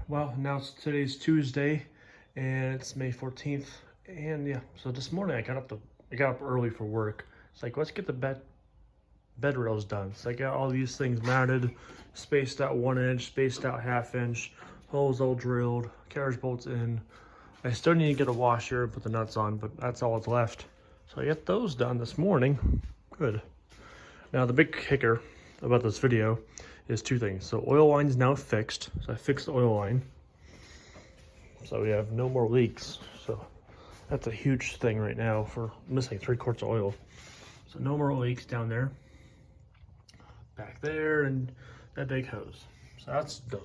Well, now today's Tuesday, and it's May 14th. And yeah, so this morning I got up early for work. It's like, let's get the bed rails done. So I got all these things mounted, spaced out 1 inch, spaced out ½ inch, holes all drilled, carriage bolts in. I still need to get a washer and put the nuts on, but that's all that's left. So I get those done this morning. Good. Now the big kicker about this video is two things. So oil line is now fixed. So I fixed the oil line. So we have no more leaks. So that's a huge thing right now for missing 3 quarts of oil. So no more leaks down there, back there, and that big hose. So that's done.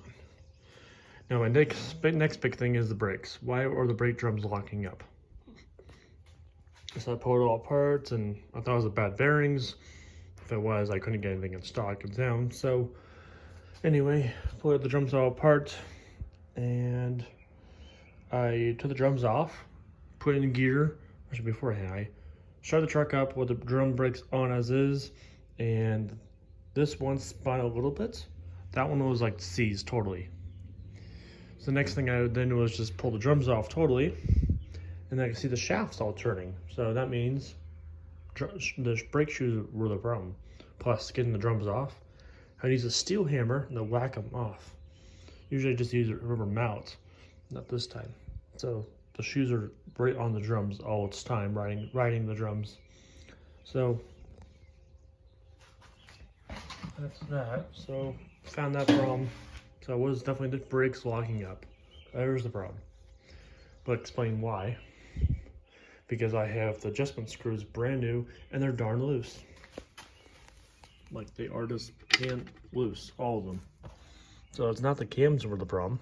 Now my next big thing is the brakes. Why are the brake drums locking up? So I pulled it all apart, and I thought it was the bad bearings. If it was, I couldn't get anything in stock in town. So anyway, pulled the drums all apart, and I took the drums off, put it in gear. Actually, beforehand, I started the truck up with the drum brakes on as is, and this one spun a little bit. That one was like seized totally. So the next thing I did was just pull the drums off totally, and I can see the shafts all turning. So that means the brake shoes were the problem. Plus getting the drums off, I use a steel hammer to whack them off. Usually I just use a rubber mallet, not this time. So the shoes are right on the drums all its time, riding the drums. So that's that. So found that problem. So it was definitely the brakes locking up. There's the problem. But explain why. Because I have the adjustment screws brand new and they're darn loose. Like they are just loose, all of them. So it's not the cams were the problem.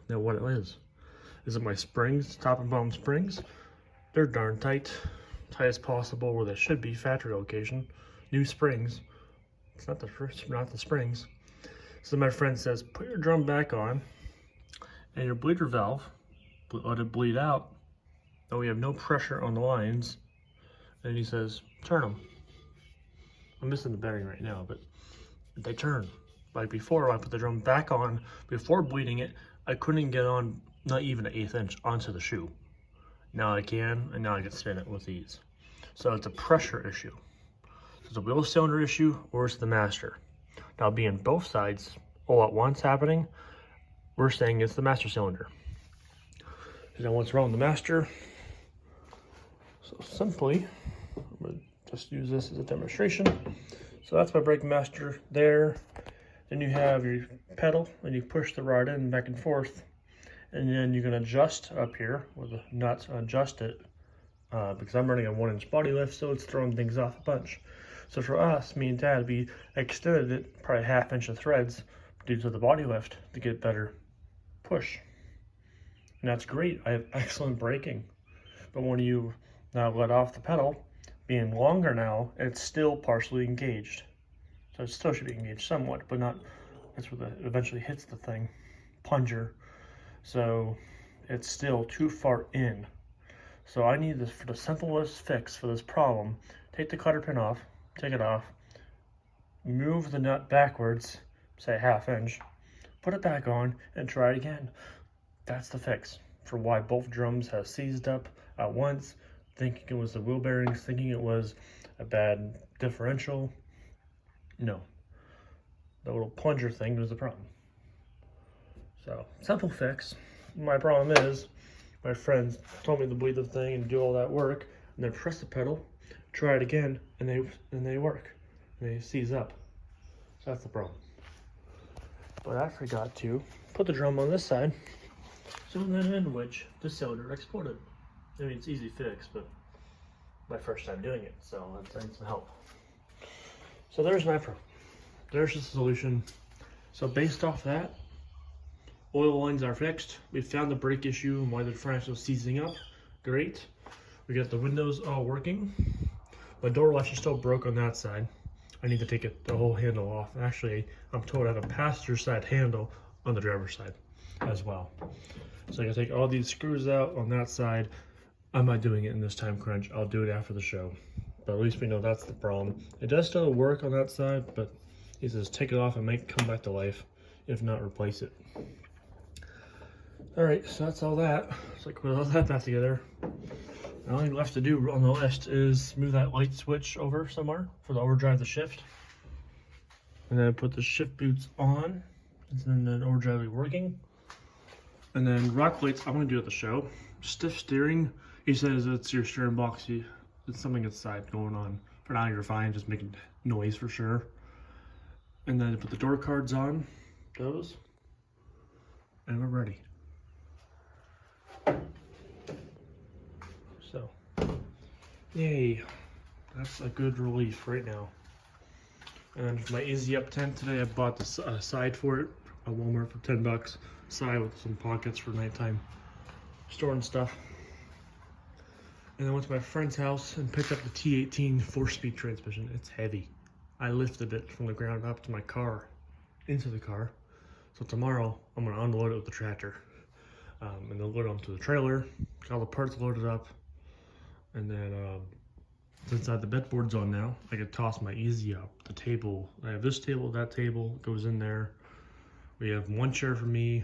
Now what it is it my springs, top and bottom springs? They're darn tight as possible where they should be, factory location. New springs. It's not the springs. So my friend says, put your drum back on and your bleeder valve, let it bleed out. Now we have no pressure on the lines. And he says, turn them. I'm missing the bearing right now, but they turn. Like before, I put the drum back on, before bleeding it, I couldn't get on, not even an 1/8 inch onto the shoe. Now I can, and now I can spin it with ease. So it's a pressure issue. So it's a wheel cylinder issue, or it's the master. Now being both sides all at once happening, we're saying it's the master cylinder. Now what's wrong with the master? So simply, I'm gonna just use this as a demonstration. So that's my brake master there. Then you have your pedal, and you push the rod in back and forth. And then you can adjust up here with the nuts, adjust it, because I'm running a 1-inch body lift, so it's throwing things off a bunch. So for us, me and Dad, we extended it probably 1/2 inch of threads due to the body lift to get better push. And that's great. I have excellent braking. But when you now let off the pedal, being longer now, it's still partially engaged. So it still should be engaged somewhat, but not, that's where it eventually hits the thing, plunger. So it's still too far in. So I need this for the simplest fix for this problem. Take the cotter pin off, take it off, move the nut backwards, say 1/2 inch, put it back on and try it again. That's the fix for why both drums have seized up at once, thinking it was the wheel bearings, thinking it was a bad differential. No, the little plunger thing was the problem. So simple fix. My problem is my friends told me to bleed the thing and do all that work, and then press the pedal, try it again, and they work. And they seize up. So that's the problem. But I forgot to put the drum on this side, so then in which the cylinder exploded. I mean, it's easy fix, but my first time doing it, so I need some help. So there's my problem. There's the solution. So based off that, oil lines are fixed. We found the brake issue and why the differential is seizing up. Great. We got the windows all working. My door latch is still broke on that side. I need to take the whole handle off. Actually, I'm told I have a passenger side handle on the driver's side as well. So I gotta take all these screws out on that side. I'm not doing it in this time crunch. I'll do it after the show. But at least we know that's the problem. It does still work on that side, but he says take it off and make it come back to life. If not, replace it. Alright, so that's all that. So I put all that back together. The only left to do on the list is move that light switch over somewhere for the overdrive the shift. And then put the shift boots on. And then overdrive will be working. And then rock plates, I'm gonna do at the show. Stiff steering, he says it's your steering box. It's something inside going on. For now, you're fine, just making noise for sure. And then put the door cards on, those, and we're ready. So, yay, that's a good relief right now. And for my Easy Up tent today, I bought the side for it at Walmart for $10. Side with some pockets for nighttime storing stuff. And I went to my friend's house and picked up the T18 4-speed transmission. It's heavy. I lifted it from the ground up to my car, into the car. So tomorrow I'm gonna unload it with the tractor. And then load it onto the trailer, get all the parts loaded up. And then since I have the bedboards on now, I can toss my Easy Up, the table. I have this table, that table goes in there. We have one chair for me.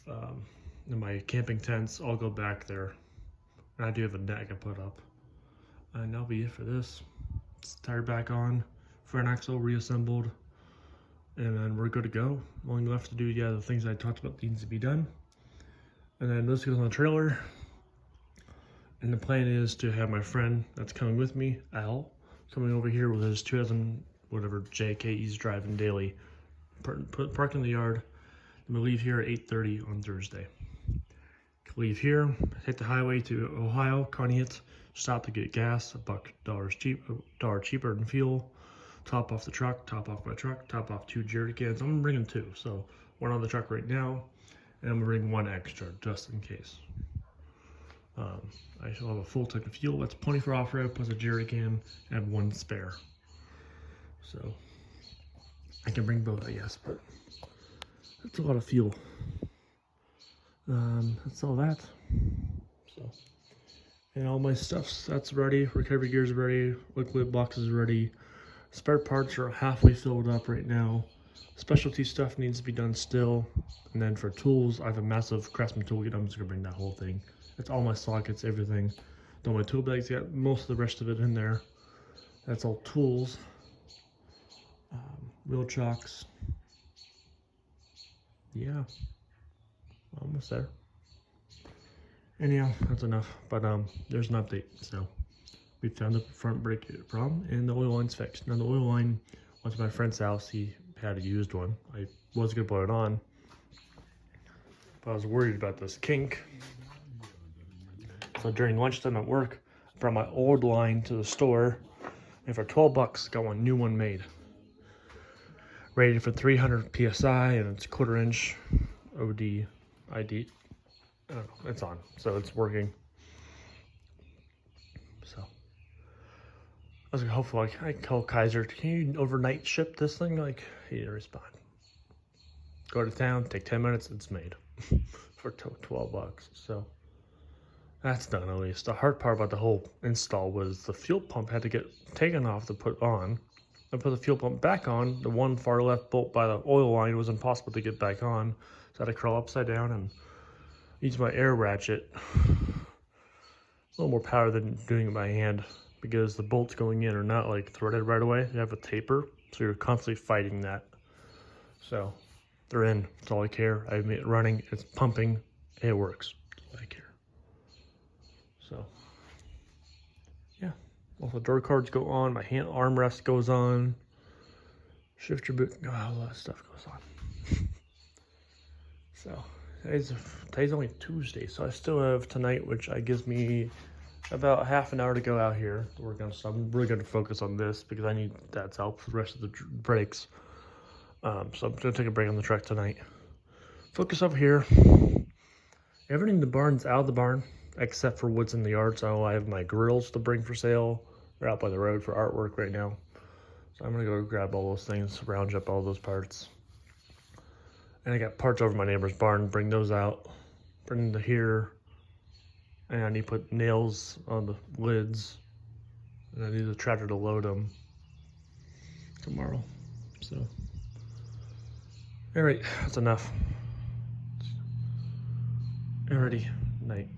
And my camping tents all go back there. And I do have a net I can put up. And that'll be it for this. It's tire back on, front axle reassembled, and then we're good to go. Only left to do, the things I talked about needs to be done. And then this goes on the trailer. And the plan is to have my friend that's coming with me, Al, coming over here with his 2000 whatever JK he's driving daily. Park in the yard. I'm gonna leave here at 8:30 on Thursday. Leave here, hit the highway to Ohio, Conneaut, stop to get gas, $1 cheaper than fuel, top off the truck, top off my truck, top off 2 jerry cans. I'm bringing 2, so one on the truck right now, and I'm gonna bring 1 extra just in case. I shall have a full tank of fuel. That's plenty for off-road, plus a jerry can, and have 1 spare. So I can bring both, I guess, but that's a lot of fuel. That's all that. So, and all my that's ready. Recovery gears are ready. Liquid boxes are ready. Spare parts are halfway filled up right now. Specialty stuff needs to be done still. And then for tools, I have a massive Craftsman toolkit. I'm just gonna bring that whole thing. It's all my sockets, everything. Though my tool bag's got most of the rest of it in there. That's all tools. Wheel chocks. Yeah. Almost there. Anyhow, that's enough. But there's an update. So we found the front brake problem and the oil line's fixed. Now the oil line went to my friend's house. He had a used one. I was gonna put it on, but I was worried about this kink. So during lunchtime at work, I brought my old line to the store, and for $12 got one new one made. Rated for 300 PSI, and it's 1/4 inch OD. ID, I don't know, it's on, so it's working. So I was like, hopefully I call Kaiser, can you overnight ship this thing? Like, he didn't respond. Go to town, take 10 minutes, it's made for $12. So that's done at least. The hard part about the whole install was the fuel pump had to get taken off to put on. I put the fuel pump back on. The one far left bolt by the oil line was impossible to get back on. So I had to crawl upside down and use my air ratchet. A little more power than doing it by hand because the bolts going in are not like threaded right away. They have a taper, so you're constantly fighting that. So they're in. That's all I care. I have it running. It's pumping. It works. That's all I care. So yeah. All the door cards go on. My hand armrest goes on. Shifter boot. Oh, a lot of stuff goes on. So today's only Tuesday, so I still have tonight, which gives me about half an hour to go out here to work on stuff. I'm really going to focus on this because I need Dad's help for the rest of the breaks. So I'm going to take a break on the truck tonight. Focus over here. Everything in the barn's out of the barn except for what's in the yard. So I have my grills to bring for sale. They're out by the road for artwork right now. So I'm going to go grab all those things, round up all those parts. And I got parts over my neighbor's barn, bring those out, bring them to here. And I need to put nails on the lids. And I need the tractor to load them tomorrow. So, all right, that's enough. Alrighty, night.